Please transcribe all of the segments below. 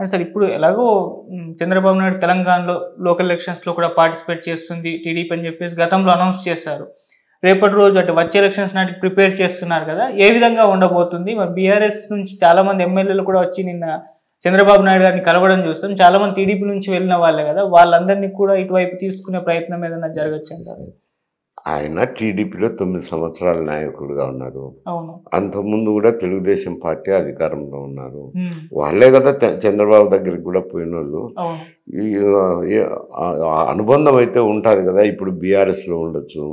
అంటే సార్ ఇప్పుడు ఎలాగో చంద్రబాబు నాయుడు తెలంగాణలో లోకల్ ఎలక్షన్స్‌లో కూడా పార్టిసిపేట్ చేస్తుంది టీడీపీ అని చెప్పేసి గతంలో అనౌన్స్ చేశారు. రేపటి రోజు అంటే వచ్చే ఎలక్షన్స్ నాటికి ప్రిపేర్ చేస్తున్నారు కదా! ఏ విధంగా ఉండబోతుంది? మరి బీఆర్ఎస్ నుంచి చాలామంది ఎమ్మెల్యేలు కూడా వచ్చి నిన్న చంద్రబాబు నాయుడు గారిని కలవడం చూసాం. చాలామంది టీడీపీ నుంచి వెళ్ళిన వాళ్ళే కదా! వాళ్ళందరినీ కూడా ఇటువైపు తీసుకునే ప్రయత్నం ఏదైనా జరగొచ్చంటారా? ఆయన టీడీపీలో 9 సంవత్సరాల నాయకుడిగా ఉన్నారు. అవును. అంతకుముందు కూడా తెలుగుదేశం పార్టీ అధికారంలో ఉన్నారు. హ్మ్. వాళ్ళే కదా చంద్రబాబు దగ్గరికి కూడా పోయినోళ్ళు. అవును. ఈ అనుబంధం అయితే ఉంటుంది కదా. ఇప్పుడు బీఆర్ఎస్లో ఉండొచ్చు.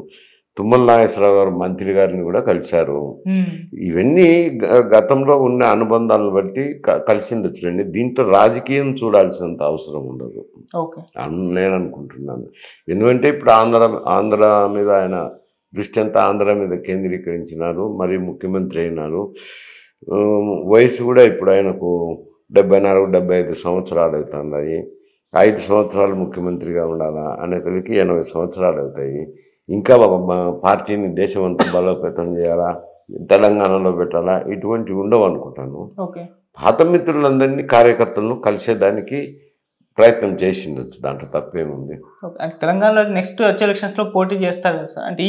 తుమ్మల నాగేశ్వరరావు గారు మంత్రి గారిని కూడా కలిశారు. హ్మ్. ఇవన్నీ గతంలో ఉన్న అనుబంధాలను బట్టి కలిసి ఉండొచ్చులేండి. దీంట్లో రాజకీయం చూడాల్సినంత అవసరం ఉండదు ఓకే. నేను అనుకుంటున్నాను. ఎందుకంటే ఇప్పుడు ఆంధ్ర మీద ఆయన దృష్టి అంతా ఆంధ్ర మీద కేంద్రీకరించినారు. మరి ముఖ్యమంత్రి అయినారు. వయసు కూడా ఇప్పుడు ఆయనకు 74-75 సంవత్సరాలు అవుతున్నాయి. 5 సంవత్సరాలు ముఖ్యమంత్రిగా ఉండాలా అనేసరికి 80 సంవత్సరాలు అవుతాయి. ఇంకా పార్టీని దేశమంతా బలోపేతం చేయాలా, తెలంగాణలో పెట్టాలా, ఇటువంటివి ఉండవు అనుకుంటాను. ఓకే. పాత మిత్రులందరినీ కార్యకర్తలను కలిసేదానికి ప్రయత్నం చేసిండొచ్చు. దాంట్లో తప్పేముంది? అంటే తెలంగాణలో నెక్స్ట్ వచ్చే ఎలక్షన్స్‌లో పోటీ చేస్తారు కదా సార్. అంటే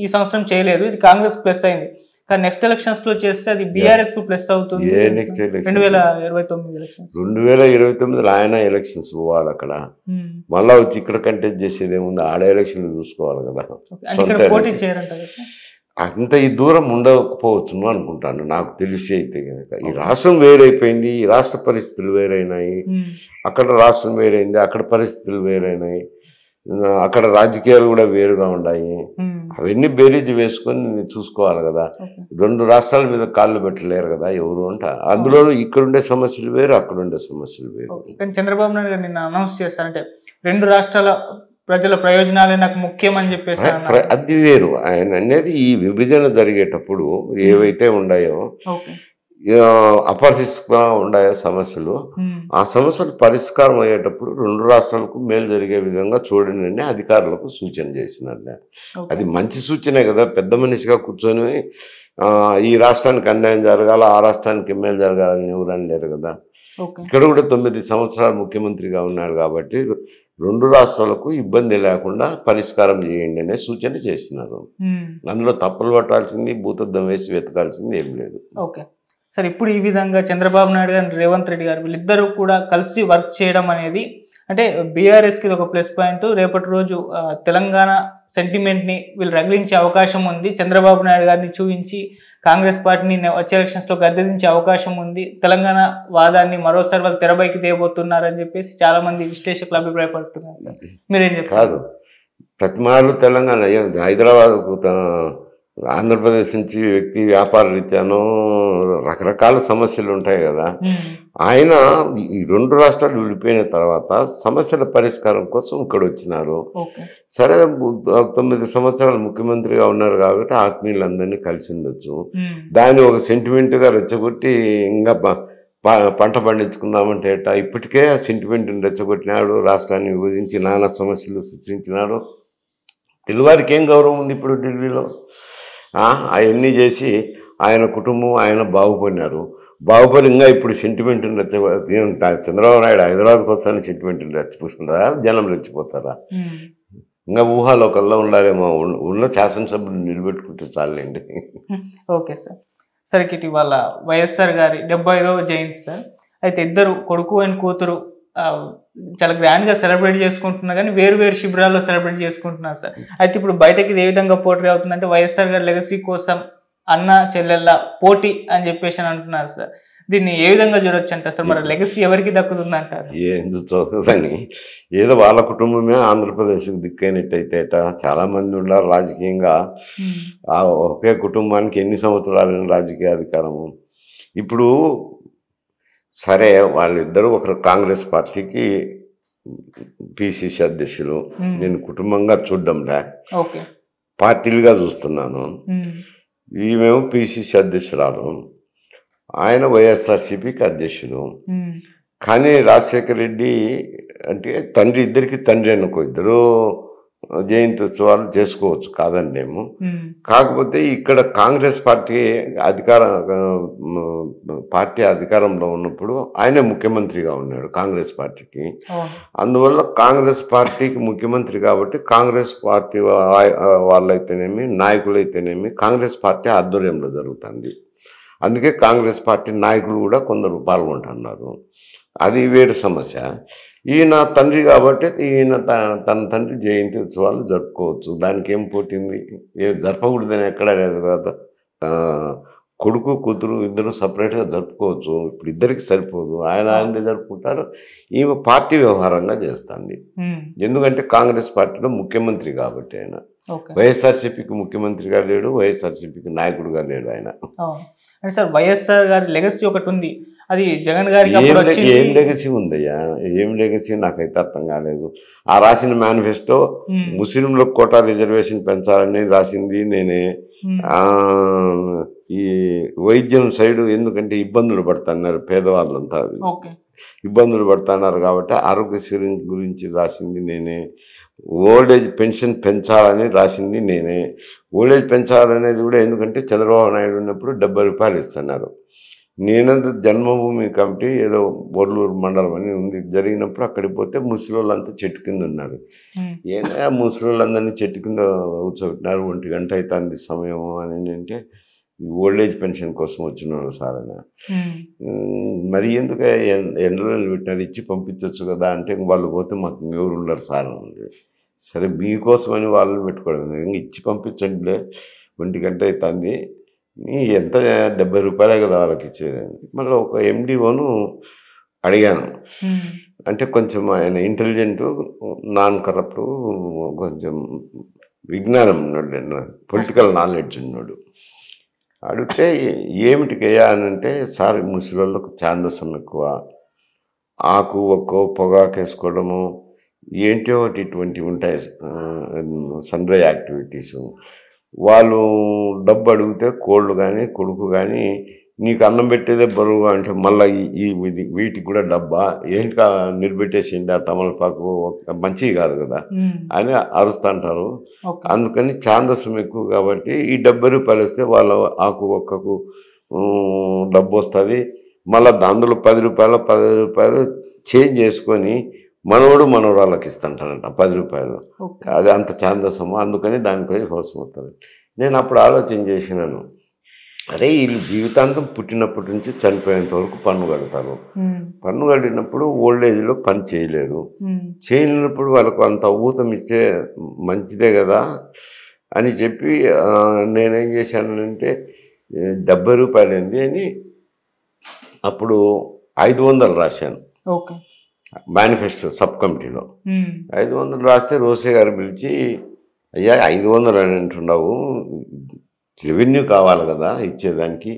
ఈ సంవత్సరం చేయలేదు. ఇది కాంగ్రెస్ ప్లస్ అయింది. కానీ నెక్స్ట్ ఎలక్షన్స్‌లో చేస్తే అది బీఆర్ఎస్‌కు ప్లస్ అవుతుంది. ఏ నెక్స్ట్ ఎలక్షన్? 2029 ఎలక్షన్స్. 2029లో ఆయన ఎలక్షన్స్ పోవాలి అక్కడ. మళ్ళా వచ్చి ఇక్కడ కంటెస్ట్ చేసేది ఏముంది? ఆడ ఎలక్షన్లు చూసుకోవాలి కదా. పోటీ చేయరంటారు. అంత ఈ దూరం ఉండకపోవచ్చును అనుకుంటాను నాకు తెలిసి అయితే కనుక. ఈ రాష్ట్రం వేరైపోయింది, ఈ రాష్ట్ర పరిస్థితులు వేరైనాయి, అక్కడ రాష్ట్రం వేరైంది, అక్కడ పరిస్థితులు వేరైనాయి, అక్కడ రాజకీయాలు కూడా వేరుగా ఉన్నాయి. అవన్నీ బేరీజ్ వేసుకొని చూసుకోవాలి కదా. 2 రాష్ట్రాల మీద కాళ్ళు పెట్టలేరు కదా ఎవరు అంట. అందులోనూ ఇక్కడుండే సమస్యలు వేరు, అక్కడుండే సమస్యలు వేరు. కానీ చంద్రబాబు నాయుడు గారు నిన్న అనౌన్స్ చేస్తారంటే 2 రాష్ట్రాల ప్రజల ప్రయోజనాలే నాకు ముఖ్యం అని చెప్పేసి అది వేరు. ఆయన అనేది ఈ విభజన జరిగేటప్పుడు ఏవైతే ఉన్నాయో అపరిష్కృతంగా ఉన్నాయో సమస్యలు, ఆ సమస్యలు పరిష్కారం అయ్యేటప్పుడు 2 రాష్ట్రాలకు మేలు జరిగే విధంగా చూడండి అని అధికారులకు సూచన చేసినట్లే. అది మంచి సూచనే కదా. పెద్ద మనిషిగా కూర్చొని ఈ రాష్ట్రానికి అన్యాయం జరగాల, ఆ రాష్ట్రానికి మేలు జరగాలని ఎవరని లేరు కదా. ఇక్కడ కూడా 9 సంవత్సరాలు ముఖ్యమంత్రిగా ఉన్నాడు కాబట్టి 2 రాష్ట్రాలకు ఇబ్బంది లేకుండా పరిష్కారం చేయండి అనే సూచన చేస్తున్నారు. అందులో తప్పులు పట్టాల్సింది, భూతద్దం వేసి వెతకాల్సింది ఏం లేదు. Okay sir. ఇప్పుడు ఈ విధంగా చంద్రబాబు నాయుడు గారు, రేవంత్ రెడ్డి గారు వీళ్ళిద్దరూ కూడా కలిసి వర్క్ చేయడం అనేది అంటే బీఆర్ఎస్కి ఇది ఒక ప్లస్ పాయింట్. రేపటి రోజు తెలంగాణ సెంటిమెంట్ని వీళ్ళు రగిలించే అవకాశం ఉంది. చంద్రబాబు నాయుడు గారిని చూపించి కాంగ్రెస్ పార్టీని వచ్చే ఎలక్షన్స్లో గద్దెదించే అవకాశం ఉంది. తెలంగాణ వాదాన్ని మరోసారి వాళ్ళు తెరపైకి తేబోతున్నారని చెప్పేసి చాలా మంది విశ్లేషకులు అభిప్రాయపడుతున్నారు సార్. మీరేం చెప్తారు? ప్రతిమాలు తెలంగాణ హైదరాబాద్ ఆంధ్రప్రదేశ్ నుంచి వ్యక్తి వ్యాపార రీత్యానో రకరకాల సమస్యలు ఉంటాయి కదా. ఆయన ఈ 2 రాష్ట్రాలు విడిపోయిన తర్వాత సమస్యల పరిష్కారం కోసం ఇక్కడ వచ్చినారు. సరే 9 సంవత్సరాలు ముఖ్యమంత్రిగా ఉన్నారు కాబట్టి ఆత్మీయులందరినీ కలిసి ఉండొచ్చు. దాన్ని ఒక సెంటిమెంట్గా రెచ్చగొట్టి ఇంకా పంట పండించుకుందామంటే ఇప్పటికే ఆ సెంటిమెంట్ని రెచ్చగొట్టినాడు. రాష్ట్రాన్ని విభజించి నానా సమస్యలు సృష్టించినాడు. తెలుగువారికి ఏం గౌరవం ఉంది ఇప్పుడు ఢిల్లీలో? అవన్నీ చేసి ఆయన కుటుంబం ఆయన బాగుపడినారు. బాగుపడి ఇంకా ఇప్పుడు సెంటిమెంట్ చంద్రబాబు నాయుడు హైదరాబాద్కి వస్తానని సెంటిమెంట్ రెచ్చిపోతుంటారా? జనం రెచ్చిపోతారా? ఇంకా ఊహాలోకల్లో ఉండాలేమో. ఉన్న శాసనసభ్యులు నిలబెట్టుకుంటే చాలండి. Okay sir. సరే ఇవాళ వైఎస్ఆర్ గారి 75వ జయంతి సార్. అయితే ఇద్దరు కొడుకు అండ్ కూతురు చాలా గ్రాండ్గా సెలబ్రేట్ చేసుకుంటున్నా కానీ వేరు శిబిరాల్లో సెలబ్రేట్ చేసుకుంటున్నారు సార్. అయితే ఇప్పుడు బయటకి ఇది ఏ విధంగా పోటీ అవుతుందంటే వైఎస్ఆర్ గారి లెగసీ కోసం అన్న చెల్లెళ్ళ పోటీ అని చెప్పేసి అని అంటున్నారు సార్. దీన్ని ఏ విధంగా చూడొచ్చు అంటారు సార్? మరి లెగసీ ఎవరికి దక్కుతుంది అంటారు? ఎందుకు ఏదో వాళ్ళ కుటుంబమే ఆంధ్రప్రదేశ్కి దిక్కైనట్టయితే చాలా మంది ఉన్నారు రాజకీయంగా. ఒకే కుటుంబానికి ఎన్ని సంవత్సరాలైన రాజకీయ అధికారము. ఇప్పుడు సరే వాళ్ళిద్దరూ ఒకరు కాంగ్రెస్ పార్టీకి పిసిసి అధ్యక్షులు. నేను కుటుంబంగా చూడడంలే, పార్టీలుగా చూస్తున్నాను. ఈమెమో పిసిసి అధ్యక్షురాలు, ఆయన వైఎస్ఆర్సీపీకి అధ్యక్షుడు. కానీ రాజశేఖర రెడ్డి అంటే తండ్రి, ఇద్దరికి తండ్రి అనుకో, ఇద్దరు జయంతి ఉత్సవాలు చేసుకోవచ్చు, కాదండేమో. కాకపోతే ఇక్కడ కాంగ్రెస్ పార్టీ అధికారంలో ఉన్నప్పుడు ఆయనే ముఖ్యమంత్రిగా ఉన్నాడు కాంగ్రెస్ పార్టీకి. అందువల్ల కాంగ్రెస్ పార్టీకి ముఖ్యమంత్రి కాబట్టి కాంగ్రెస్ పార్టీ వాళ్ళైతేనేమి నాయకులైతేనేమి కాంగ్రెస్ పార్టీ ఆధ్వర్యంలో జరుగుతుంది. అందుకే కాంగ్రెస్ పార్టీ నాయకులు కూడా కొందరు పాల్గొంటున్నారు. అది వేరు సమస్య. ఈయన తండ్రి కాబట్టి ఈయన తన తండ్రి జయంతి ఉత్సవాలు జరుపుకోవచ్చు. దానికి ఏం పోటీంది? జరపకూడదని ఎక్కడ లేదు కదా. కొడుకు కూతురు ఇద్దరు సపరేట్గా జరుపుకోవచ్చు. ఇప్పుడు ఇద్దరికి సరిపోదు. ఆయనదే జరుపుకుంటారు, ఈమె పార్టీ వ్యవహారంగా చేస్తుంది. ఎందుకంటే కాంగ్రెస్ పార్టీలో ముఖ్యమంత్రి కాబట్టి ఆయన. వైఎస్ఆర్సీపీకి ముఖ్యమంత్రిగా లేడు, వైఎస్ఆర్సీపీకి నాయకుడుగా లేడు ఆయన. అంటే సార్ వైఎస్ఆర్ గారి లెగసీ ఒకటి ఉంది, అది జగన్ గారికి ఏం లెగసీ ఉందయ్యా? ఏం లెగసీ నాకైతే అర్థం కాలేదు. ఆ రాసిన మేనిఫెస్టో ముస్లింలకు కోటా రిజర్వేషన్ పెంచాలని రాసింది నేనే. ఈ వైద్యం సైడు ఎందుకంటే ఇబ్బందులు పడుతున్నారు పేదవాళ్ళంతా, ఇబ్బందులు పడుతున్నారు కాబట్టి ఆరోగ్యశ్రీ గురించి రాసింది నేనే. ఓల్డేజ్ పెన్షన్ పెంచాలని రాసింది నేనే. ఓల్డేజ్ పెంచాలనేది కూడా ఎందుకంటే చంద్రబాబు నాయుడు ఉన్నప్పుడు 70 రూపాయలు ఇస్తున్నారు. నేనంత జన్మభూమి కమిటీ ఏదో బొర్లూరు మండలం అని ఉంది, జరిగినప్పుడు అక్కడికి పోతే ముసలోళ్ళంతా చెట్టు కింద ఉన్నారు. ఏదైనా ముసలోళ్ళందరినీ చెట్టు కింద కూర్చోబెట్టినారు, 1 గంట అవుతుంది సమయం అని అంటే ఓల్డేజ్ పెన్షన్ కోసం వచ్చినాడు సార్ అని. మరి ఎందుకు ఎండలో పెట్టినది ఇచ్చి పంపించవచ్చు కదా అంటే వాళ్ళు పోతే మాకు ఎవరు ఉండరు సార్ అని. సరే మీకోసమని వాళ్ళని పెట్టుకోవడం, ఇచ్చి పంపించండిలే, 1 గంట అవుతుంది, ఎంత 70 రూపాయలే కదా వాళ్ళకి ఇచ్చేదని. మళ్ళీ ఒక ఎండిఓను అడిగాను. అంటే కొంచెం ఆయన ఇంటెలిజెంట్, నాన్ కరప్ట్, కొంచెం విజ్ఞానం ఉన్నాడు, పొలిటికల్ నాలెడ్జ్ ఉన్నాడు. అడిగితే ఏమిటికయ్యా అని అంటే, సార్ ముసలిళ్ళకు ఛాందసం ఎక్కువ, ఆకు ఒక్కో పొగాకు వేసుకోవడము ఏంటో ఇటువంటివి ఉంటాయి సన్డ్రై యాక్టివిటీసు. వాళ్ళు డబ్బు అడిగితే కోళ్ళు కానీ కొడుకు కానీ నీకు అన్నం పెట్టేదే బరువుగా అంటే మళ్ళీ వీటికి కూడా డబ్బా ఏంటి నిలబెట్టేసిండి ఆ తమలపాకు మంచివి కాదు కదా అని అరుస్తుంటారు. అందుకని ఛాందసం ఎక్కువ కాబట్టి ఈ 70 రూపాయలు వస్తే వాళ్ళ ఆకు ఒక్కకు డబ్బు వస్తుంది. మళ్ళీ అందులో 10 రూపాయలు చేంజ్ చేసుకొని మనవరాళ్ళకి ఇస్తుంటారంట 10 రూపాయలు. అది అంత ఛాందసము, అందుకని దానికోసం కోసం అవుతుంది. నేను అప్పుడు ఆలోచన చేసినాను, అరే వీళ్ళు జీవితాంతం పుట్టినప్పటి నుంచి చనిపోయేంత వరకు పన్ను కడతారు. పన్ను కట్టినప్పుడు ఓల్డ్ ఏజ్లో పని చేయలేరు. చేయలేనప్పుడు వాళ్ళకు అంత ఊతం ఇస్తే మంచిదే కదా అని చెప్పి నేనేం చేశానంటే 70 రూపాయలు ఏంది అని అప్పుడు 500 రాశాను మేనిఫెస్టో సబ్ కమిటీలో. 500 రాస్తే రోసే గారు పిలిచి, అయ్యా 500 అని అంటున్నావు, రెవెన్యూ కావాలి కదా ఇచ్చేదానికి,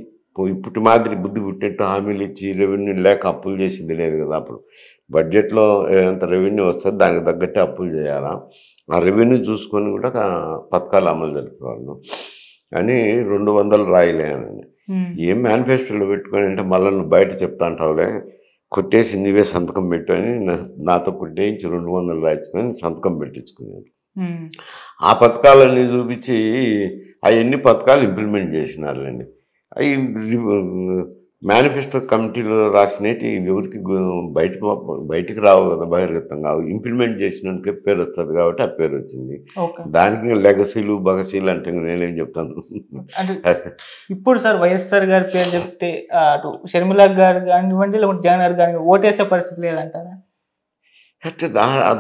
ఇప్పటి మాదిరి బుద్ధి పుట్టినట్టు హామీలు ఇచ్చి రెవెన్యూ లేక అప్పులు చేసింది లేదు కదా. అప్పుడు బడ్జెట్లో ఎంత రెవెన్యూ వస్తుంది దానికి తగ్గట్టే అప్పులు చేయాలా, ఆ రెవెన్యూ చూసుకొని కూడా పథకాలు అమలు జరుపుకోవాలి అని 200 రాయలేనని. ఏం మేనిఫెస్టోలో పెట్టుకొని అంటే మళ్ళీ నువ్వు బయట చెప్తా అంటావులే, కొట్టేసి నువ్వే సంతకం పెట్టు అని నాతో కొట్టేయించి 200 రాయించుకొని సంతకం పెట్టించుకున్నాడు. ఆ పథకాలన్నీ చూపించి అవన్నీ పథకాలు ఇంప్లిమెంట్ చేసినారులేండి. అవి మేనిఫెస్టో కమిటీలో రాసినవి ఎవరికి బయటికి రావు కదా, బహిర్గతంగా. ఇంప్లిమెంట్ చేసినందుకే పేరు వస్తుంది కాబట్టి ఆ పేరు వచ్చింది. దానికి లెగసీలు బగసీలు అంటే నేనేం చెప్తాను. ఇప్పుడు సార్ వైఎస్ఆర్ గారి పేరు చెప్తే అటు షర్మిల గారు కానివ్వండి లేకుంటే జగన్ గారు కానీ ఓటేసే పరిస్థితి లేదంటారా? అంటే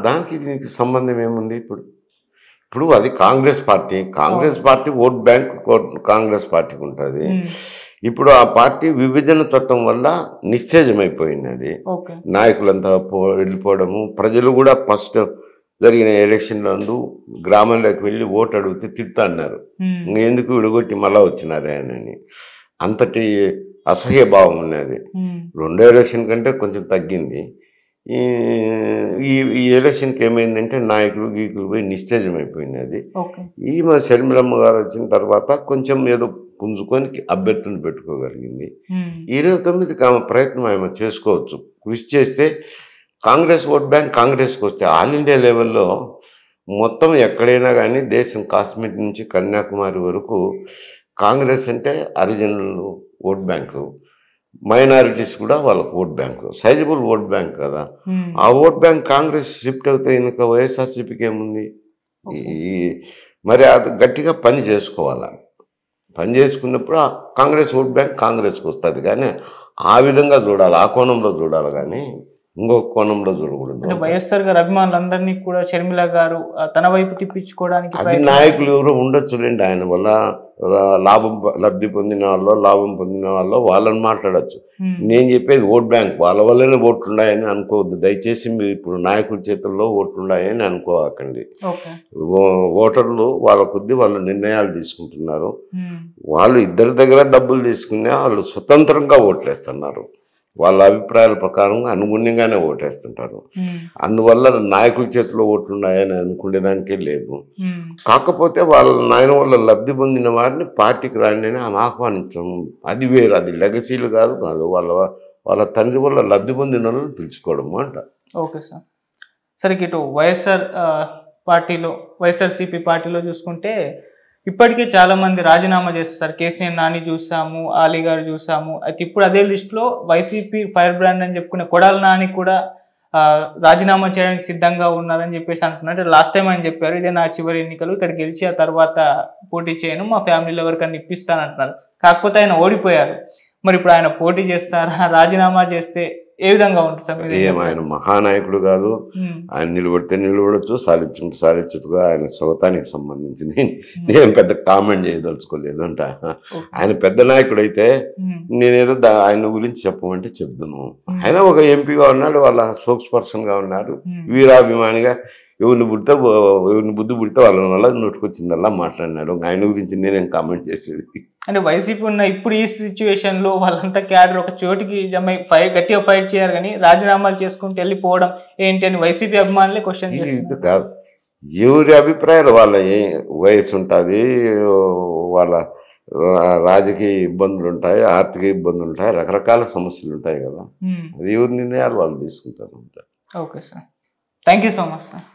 దానికి దీనికి సంబంధం ఏముంది? ఇప్పుడు అది Congress party vote bank Congress పార్టీకి ఉంటుంది. ఇప్పుడు ఆ పార్టీ విభజన చట్టం వల్ల నిస్తేజమైపోయింది. అది నాయకులంతా వెళ్ళిపోవడము, ప్రజలు కూడా ఫస్ట్ జరిగిన ఎలక్షన్లందు గ్రామంలోకి వెళ్ళి ఓటు అడిగితే తిడతా అన్నారు, ఎందుకు విడగొట్టి మళ్ళా వచ్చినారే అని. అంతటి అసహ్య భావం ఉన్నది. 2వ ఎలక్షన్ కంటే కొంచెం తగ్గింది. ఈ ఎలక్షన్కి ఏమైందంటే నాయకులు గీకులు పోయి నిస్తేజమైపోయింది. అది ఈమె షర్మిలమ్మ గారు వచ్చిన తర్వాత కొంచెం ఏదో పుంజుకొని అభ్యర్థులను పెట్టుకోగలిగింది. 29కి ఆమె ప్రయత్నం ఆమె చేసుకోవచ్చు, కృషి చేస్తే కాంగ్రెస్ ఓట్ బ్యాంక్ కాంగ్రెస్కి వస్తే ఆల్ ఇండియా లెవెల్లో మొత్తం ఎక్కడైనా కానీ దేశం కాశ్మీర్ నుంచి కన్యాకుమారి వరకు కాంగ్రెస్ అంటే హరిజనులు ఓట్ బ్యాంకు, మైనారిటీస్ కూడా వాళ్ళకు vote bank, sizeable vote bank కదా. ఆ ఓట్ బ్యాంక్ కాంగ్రెస్ షిఫ్ట్ అవుతే ఇంకా వైఎస్ఆర్సీపీకి ఏముంది? మరి అది గట్టిగా పని చేసుకోవాలి. పని చేసుకున్నప్పుడు ఆ కాంగ్రెస్ ఓట్ బ్యాంక్ కాంగ్రెస్కి వస్తుంది. కానీ ఆ విధంగా చూడాలి, ఆ కోణంలో చూడాలి, కానీ ఇంకొక కోణంలో చూడకూడదు. వైఎస్ఆర్ గారు అభిమానులందరినీ కూడా షర్మిల గారు తన వైపు తిప్పించుకోవడానికి అది నాయకులు ఎవరో ఉండొచ్చులేండి. ఆయన వల్ల లబ్ధి పొందిన లాభం పొందిన వాళ్ళని మాట్లాడచ్చు. నేను చెప్పేది ఓట్ బ్యాంక్ వాళ్ళ వల్లనే ఓట్లున్నాయని అనుకోవద్దు దయచేసి. మీరు ఇప్పుడు నాయకుల చేతుల్లో ఓట్లున్నాయని అనుకోకండి. ఓటర్లు వాళ్ళ కొద్దీ వాళ్ళు నిర్ణయాలు తీసుకుంటున్నారు. వాళ్ళు ఇద్దరి దగ్గర డబ్బులు తీసుకునే వాళ్ళు స్వతంత్రంగా ఓట్లేస్తున్నారు. వాళ్ళ అభిప్రాయాల ప్రకారం అనుగుణ్యంగానే ఓటేస్తుంటారు. అందువల్ల నాయకుల చేతిలో ఓట్లున్నాయని అనుకునేదానికే లేదు. కాకపోతే వాళ్ళ నాయన వల్ల లబ్ధి పొందిన వారిని పార్టీకి రాని ఆహ్వానించడం అది వేరు. అది లెగసీలు కాదు. వాళ్ళ తండ్రి వల్ల లబ్ధి పొందిన వాళ్ళని పిలుచుకోవడము అంట. Okay sir. సరే, ఇటు వైఎస్ఆర్సీపీ పార్టీలో చూసుకుంటే ఇప్పటికే చాలా మంది రాజీనామా చేస్తారు. కేసీఆర్ నాని చూసాము, ఆలీ గారు చూసాము. అయితే ఇప్పుడు అదే లిస్టులో వైసీపీ ఫైర్ బ్రాండ్ అని చెప్పుకునే కొడాల నాని కూడా రాజీనామా చేయడానికి సిద్ధంగా ఉన్నారని చెప్పేసి అంటున్నారు. లాస్ట్ టైం ఆయన చెప్పారు, ఇదే నా చివరి ఎన్నికలు, ఇక్కడ గెలిచి ఆ తర్వాత పోటీ చేయను, మా ఫ్యామిలీలో ఎవరికన్నా ఇప్పిస్తానంటున్నారు. కాకపోతే ఆయన ఓడిపోయారు. మరి ఇప్పుడు ఆయన పోటీ చేస్తారా? రాజీనామా చేస్తే ఏ విధంగా ఉంటుంది సార్? ఆయన మహానాయకుడు కాదు. ఆయన నిలబడితే నిలబడచ్చు, సాధించుకుంటే సాధించట్టుగా ఆయన స్వతానికి సంబంధించింది. నేను పెద్ద కామెంట్ చేయదలుచుకోలేదు అంట. ఆయన పెద్ద నాయకుడు అయితే నేనేదో ఆయన గురించి చెప్పమంటే చెప్తాను. ఆయన ఒక ఎంపీగా ఉన్నాడు, వాళ్ళ స్పోక్స్ పర్సన్గా ఉన్నాడు, వీరాభిమానిగా. ఎవరిని బుద్ధి పుడితే వాళ్ళ వల్ల నోటుకొచ్చిందల్లా మాట్లాడినాడు. ఆయన గురించి నేనేం కామెంట్ చేసేది. అంటే వైసీపీ ఉన్న ఇప్పుడు ఈ సిచ్యువేషన్ లో వాళ్ళంతా క్యాడర్ ఒక చోటికి గట్టిగా ఫైట్ చేయాలి, కానీ రాజీనామాలు చేసుకుంటూ వెళ్ళిపోవడం ఏంటి అని వైసీపీ అభిమానులే క్వశ్చన్ చేస్తారు. కాదు, ఎవరి అభిప్రాయాలు వాళ్ళ వయసు ఉంటుంది, వాళ్ళ రాజకీయ ఇబ్బందులు ఉంటాయి, ఆర్థిక ఇబ్బందులు ఉంటాయి, రకరకాల సమస్యలు ఉంటాయి కదా. అది ఎవరి నిర్ణయాలు వాళ్ళు తీసుకుంటారు. Okay sir, thank you so much sir.